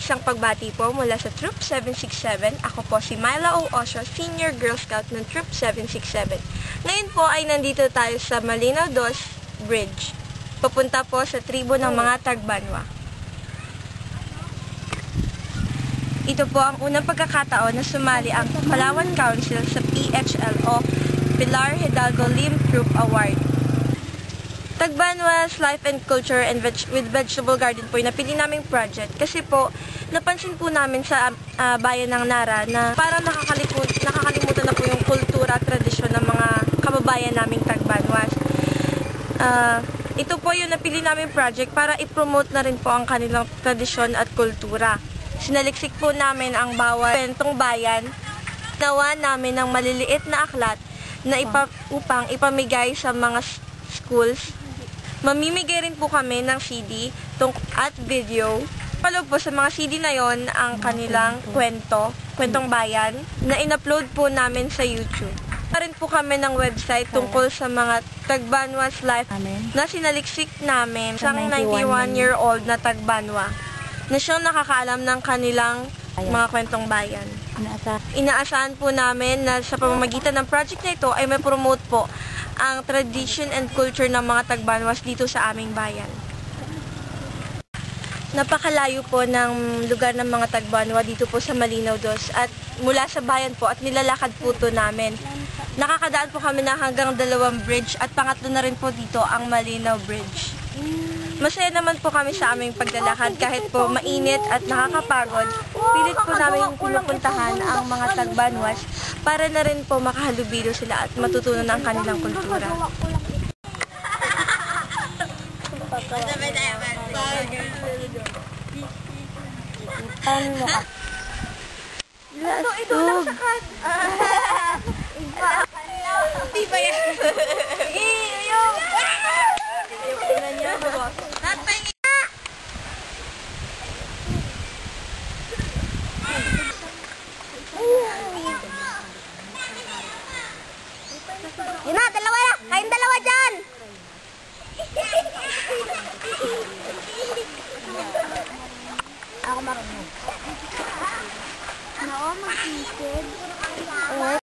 Isang pagbati po mula sa Troop 767. Ako po si Myla O. Osho, Senior Girl Scout ng Troop 767. Ngayon po ay nandito tayo sa Malinaw Dos Bridge. Papunta po sa tribo ng mga Tagbanwa. Ito po ang unang pagkakataon na sumali ang Palawan Council sa PHL o Pilar Hidalgo Lim Troop Award. Tagbanwa's Life and Culture and with Vegetable Garden po yung napili naming project kasi po napansin po namin sa bayan ng Nara na parang nakakalimutan na po yung kultura at tradisyon ng mga kababayan naming Tagbanwas. Ito po yung napili naming project para i-promote na rin po ang kanilang tradisyon at kultura. Sinaliksik po namin ang bawat kwentong bayan, nawa namin ng maliliit na aklat na upang ipamigay sa mga schools. Mamimigay rin po kami ng CD at video. Follow po sa mga CD na yon ang kanilang kwentong bayan, na in-upload po namin sa YouTube. Rin po kami ng website tungkol sa mga Tagbanwa's life na sinaliksik namin sa 91-year-old na Tagbanwa na siyang nakakaalam ng kanilang mga kwentong bayan. Inaasahan po namin na sa pamamagitan ng project na ito ay may promote po ang tradition and culture ng mga Tagbanwas dito sa aming bayan. Napakalayo po ng lugar ng mga Tagbanwa dito po sa Malinaw Dos at mula sa bayan po at nilalakad po ito namin. Nakakadaan po kami na hanggang 2 bridge at pangatlo na rin po dito ang Malinaw Bridge. Masaya naman po kami sa aming paglalakad kahit po mainit at nakakapagod. Pilit po namin pinupuntahan ang mga Tagbanwas para na rin po makahalubilo sila at matutunan ang kanilang kultura. Lasog! Di ba yan?